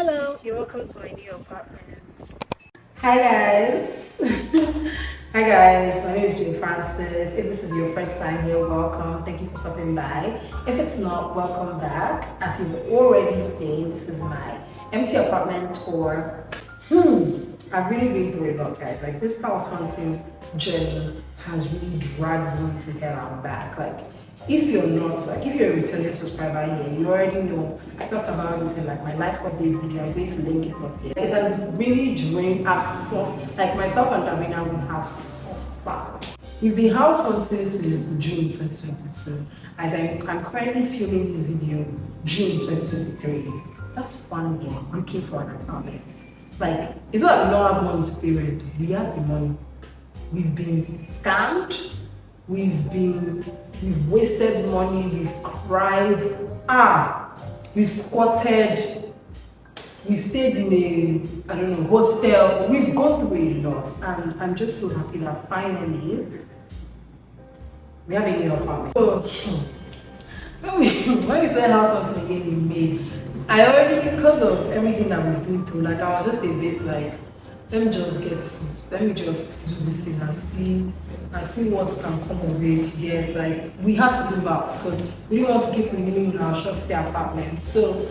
Hello, you're welcome to my new apartment. Hi guys. Hi guys, my name is Jane Francis. If this is your first time here, welcome. Thank you for stopping by. If it's not, welcome back. As you've already stayed, this is my empty apartment tour. I've really been through a lot, guys. Like this house hunting journey has really dragged me to hell and back. Like if you're not, like if you're a returning subscriber here, you already know I talked about this in like my life update video. I'm going to link it up here. It has really drained. I've suffered, like myself and Davina, we have suffered. We've been house hunting since June 2022. As I'm currently filming this video, June 2023. That's 1 year looking for an apartment. Like, it's not that we don't have money to pay rent. We have the money. We've been scammed. We've wasted money. We've cried. We've squatted. We've stayed in a hostel. We've gone through a lot, and I'm just so happy that finally we have a new apartment. So when we started house hunting again in May, I already, because of everything that we've been through, like I was just a bit like, let me just do this thing and see what can come of it. Yes, like we had to move out because we didn't want to keep renewing in our short stay apartment. So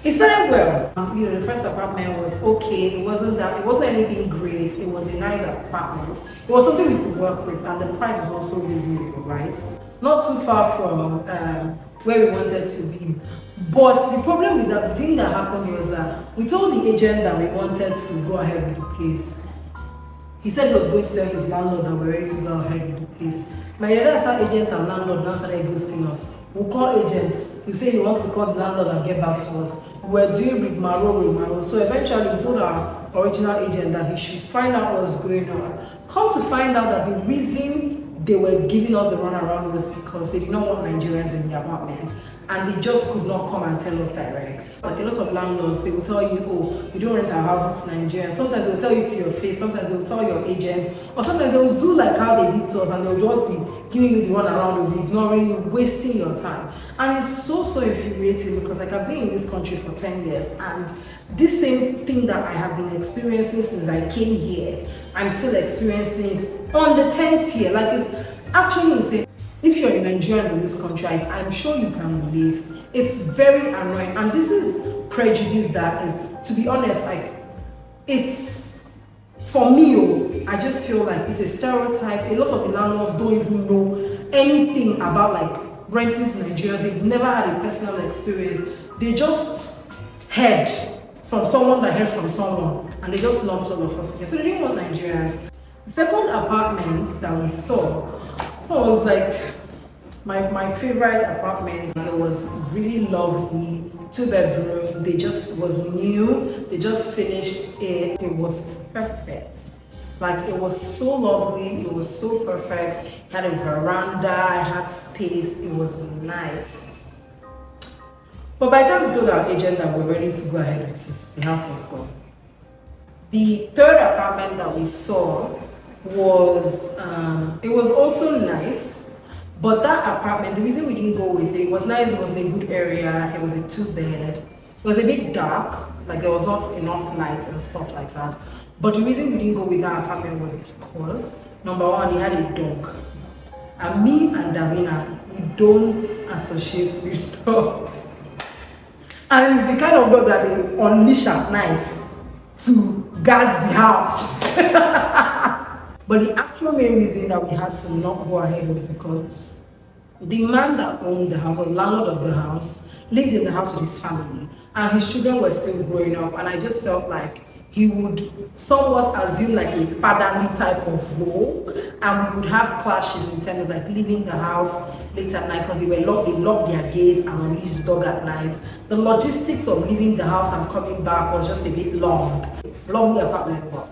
it started well. The first apartment was okay. It wasn't anything great. It was a nice apartment. It was something we could work with, and the price was also reasonable, right? Not too far from where we wanted to be. But the problem with that, the thing that happened was that we told the agent that we wanted to go ahead with the place. He said he was going to tell his landlord that we're ready to go ahead with the place. My that's how agent and landlord now started ghosting us. We'll call agent. He said he wants to call the landlord and get back to us. We're doing with Maro. So eventually we told our original agent that he should find out what's going on. Come to find out that the reason they were giving us the runaround was because they did not want Nigerians in the apartment. And they just could not come and tell us direct. Like a lot of landlords, they will tell you, oh, we don't rent our houses to Nigerians. Sometimes they will tell you to your face, sometimes they will tell your agent, or sometimes they will do like how they did to us and they'll just be giving you the runaround, they'll be ignoring you, wasting your time. And it's so infuriating because like I've been in this country for 10 years and this same thing that I have been experiencing since I came here, I'm still experiencing it on the 10th year. Like it's actually insane. If you're a Nigerian in this country, I'm sure you can relate. It's very annoying, and this is prejudice that is, to be honest, like it's for me. I just feel like it's a stereotype. A lot of the landlords don't even know anything about like renting to Nigerians. They've never had a personal experience. They just heard from someone that heard from someone, and they just lumped all of us together. So they didn't want Nigerians. The second apartment that we saw was like my favorite apartment. It was really lovely, 2-bedroom. They just was new. They just finished it. It was perfect. Like it was so lovely. It was so perfect. It had a veranda. It had space. It was nice. But by the time we told our agent that we were ready to go ahead with it, the house was gone. The third apartment that we saw was it was also nice, but that apartment, the reason we didn't go with it, was nice. It was in a good area. It was a 2-bed. It was a bit dark, like there was not enough light and stuff like that. But the reason we didn't go with that apartment was because number one, it had a dog, and me and Davina, we don't associate with dogs, and it's the kind of dog that they unleash at night to guard the house. But the actual main reason that we had to not go ahead was because the man that owned the house, or landlord of the house, lived in the house with his family, and his children were still growing up, and I just felt like he would somewhat assume like a fatherly type of role, and we would have clashes in terms of like leaving the house late at night because they locked their gates and unleashed the dog at night. The logistics of leaving the house and coming back was just a bit long. Lovely apartment, but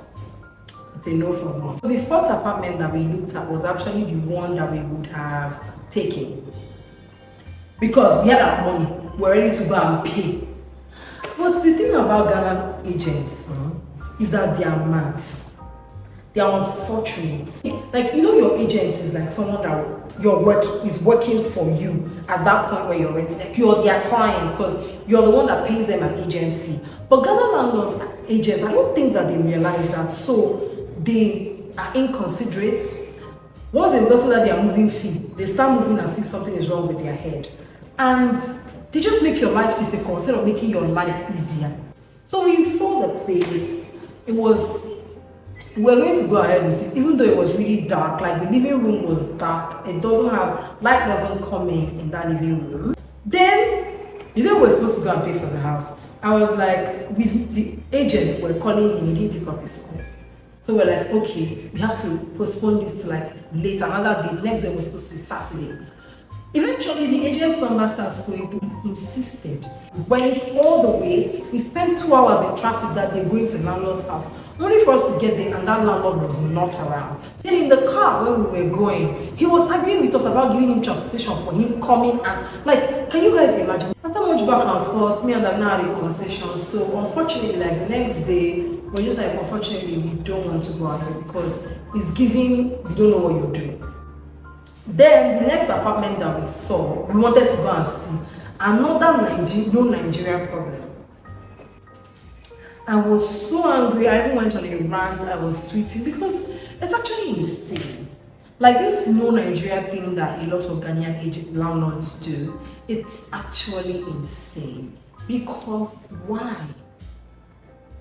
it's a no from me. So the fourth apartment that we looked at was actually the one that we would have taken because we had our money, we're ready to go and pay. But the thing about Ghana agents is that they are mad. They are unfortunate. Like, you know, your agent is like someone that your work is working for you at that point where you're renting. Like, you're their client because you're the one that pays them an agent fee. But Ghana landlords, agents, I don't think that they realize that. So they are inconsiderate. Once they've gotten that they are moving fee, they start moving as if something is wrong with their head. And they just make your life difficult instead of making your life easier. So we saw the place. It was, we were going to go ahead with it, even though it was really dark. Like, the living room was dark. It doesn't have, light wasn't coming in that living room. Then, you know, we were supposed to go and pay for the house. I was like, with the agents were calling him, he didn't pick up his call. So we're like, okay, we have to postpone this to like later, another day. Next day was supposed to be Saturday. Eventually, the agent's number starts going through. He insisted. Went all the way. We spent 2 hours in traffic that day going to the landlord's house, only for us to get there and that landlord was not around. Then in the car when we were going, he was arguing with us about giving him transportation for him coming and like, can you guys imagine? After much back and forth, me and I've now had a conversation. So unfortunately, like the next day, we're just like, unfortunately, we don't want to go ahead because it's giving, you don't know what you're doing. Then the next apartment that we saw, we wanted to go and see another Nigerian problem. I was so angry. I even went on a rant. I was tweeting because it's actually insane. Like this no Nigeria thing that a lot of Ghanaian agent landlords do, it's actually insane. Because why?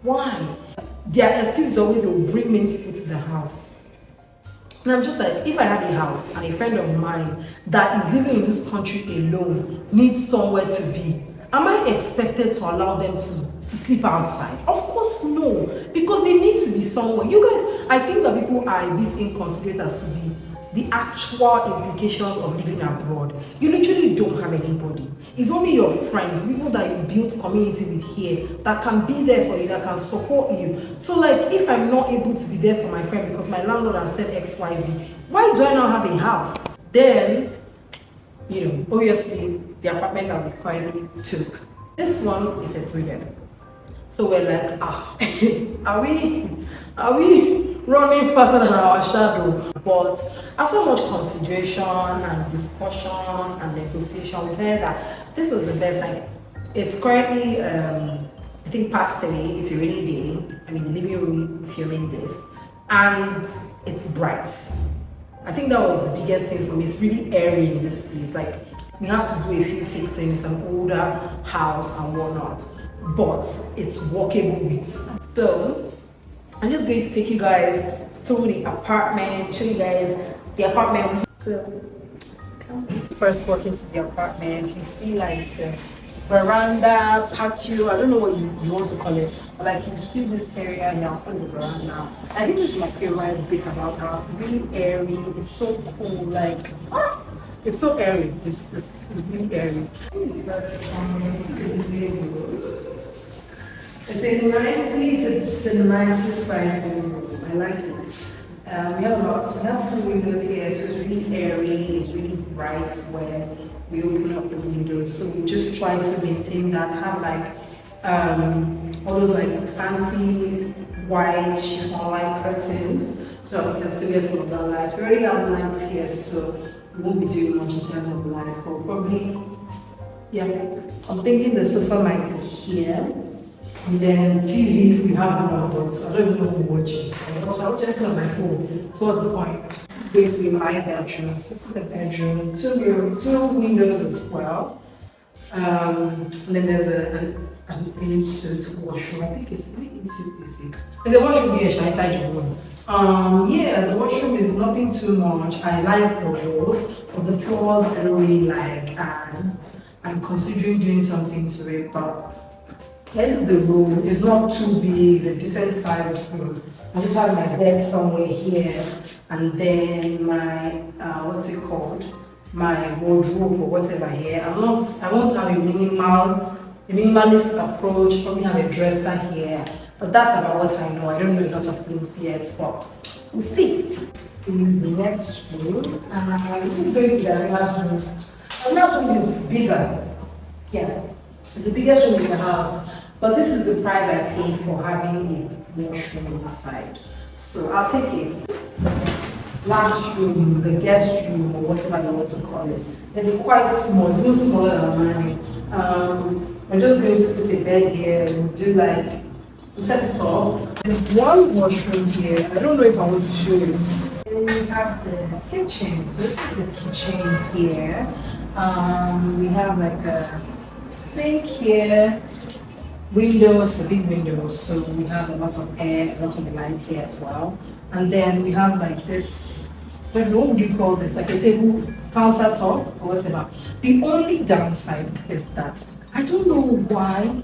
Why? Their excuse is always they will bring many people to the house. And I'm just like, if I have a house and a friend of mine that is living in this country alone needs somewhere to be, am I expected to allow them to sleep outside? Of course no, because they need to be somewhere. You guys, I think that people are a bit inconsiderate as to the actual implications of living abroad. You literally don't have anybody. It's only your friends, people that you build community with here that can be there for you, that can support you. So like, if I'm not able to be there for my friend because my landlord has said XYZ, why do I now have a house? Then, you know, obviously the apartment that we currently took, this one is a 3-bed. So we're like, are we running faster than our shadow? But after much consideration and discussion and negotiation, we decided that this was the best. Like, it's currently I think past 3. It's a rainy day. I'm in the living room filming this, and it's bright. I think that was the biggest thing for me. It's really airy in this place. Like, we have to do a few fixings, an older house and whatnot, but it's walkable with. So I'm just going to take you guys through the apartment, show you guys the apartment. So first walk into the apartment, you see like the veranda, patio, I don't know what you want to call it, but like you see this area here on the veranda. I think this is my favorite bit about the house. It's really airy, it's so cool, like it's so airy, it's really airy. It's a nicely sized room. I like it. We have 2 windows here, so it's really airy, it's really bright when we open up the windows. So we just try to maintain that, have like all those like fancy white chiffon light curtains so we can still get some of the lights. We already have lights here, so we won't be doing much in terms of lights, but probably, yeah, I'm thinking the sofa might be here. And then TV, if we have one, but I don't even know who watching. I'll check it on my phone. So what's the point? This is going to be my bedroom. So this is the bedroom. 2 windows as well. And then there's an insert washroom. I think it's there's a washroom here inside the room. Yeah, the washroom is nothing too much. I like the walls, but the floors I don't really like, and I'm considering doing something to it, but this is the room. It's not too big, it's a decent sized room. I just have my bed somewhere here, and then my what's it called? My wardrobe or whatever here. I want to have a minimalist approach, probably have a dresser here. But that's about what I know. I don't know a lot of things yet, but we'll see. In the next room, this is going to be the other room. Another room is bigger. Yeah, it's the biggest room in the house. But this is the price I pay for having a washroom inside. So I'll take it. Last room, the guest room, or whatever you want to call it. It's quite small, it's even smaller than mine. We're just going to put a bed here and do like, we set it up. There's one washroom here. I don't know if I want to show it. Then we have the kitchen. So this is the kitchen here. We have like a sink here, windows, a big window, so we have a lot of air, a lot of light here as well. And then we have like this, what would you call this? Like a table countertop or whatever. The only downside is that I don't know why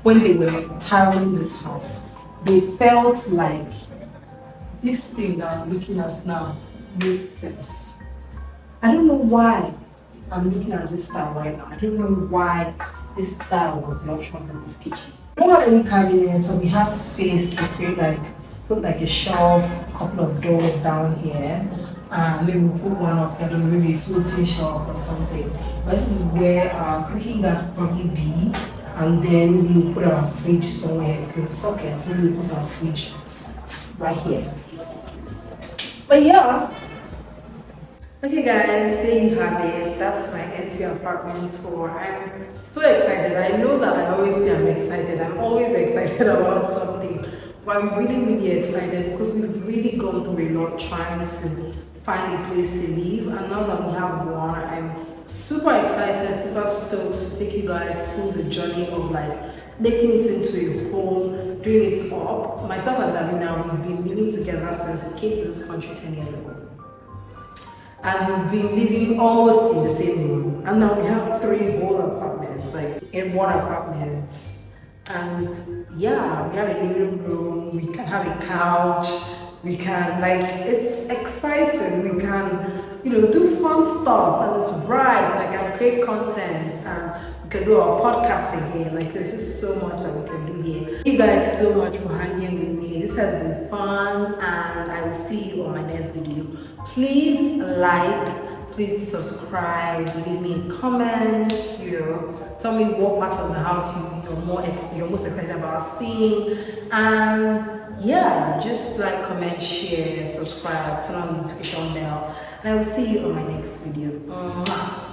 when they were tiling this house, they felt like this thing that I'm looking at now makes sense. I don't know why I'm looking at this style right now. I don't know why this style was the option for this kitchen. We don't have any cabinets, so we have space to create like, put like a shelf, a couple of doors down here. Maybe we'll put one of, I don't know, maybe a floating shelf or something. But this is where our cooking gas will probably be. And then we'll put our fridge somewhere, because it's socket, so we'll put our fridge right here. But yeah. Okay guys, there you have it. That's my empty apartment tour. I'm so excited. I know that I always say I'm excited. I'm always excited about something. But I'm really excited because we've really gone through a lot trying to find a place to live. And now that we have one, I'm super excited, super stoked to take you guys through the journey of like making it into a home, doing it up. Myself and Davina, we've been living together since we came to this country 10 years ago. And we've been living almost in the same room. And now we have 3 whole apartments, like in one apartment. And yeah, we have a living room, we can have a couch, we can, like, it's exciting. We can, do fun stuff, and it's bright, and I can create content, and we can do our podcasting here. Like, there's just so much that we can do here. Thank you guys so much for hanging with me. This has been fun, and I will see you on my next video. Please like, please subscribe, leave me comments, tell me what part of the house you're most excited about seeing. And yeah, just like, comment, share, subscribe, turn on the notification bell, and I will see you on my next video. Mwah.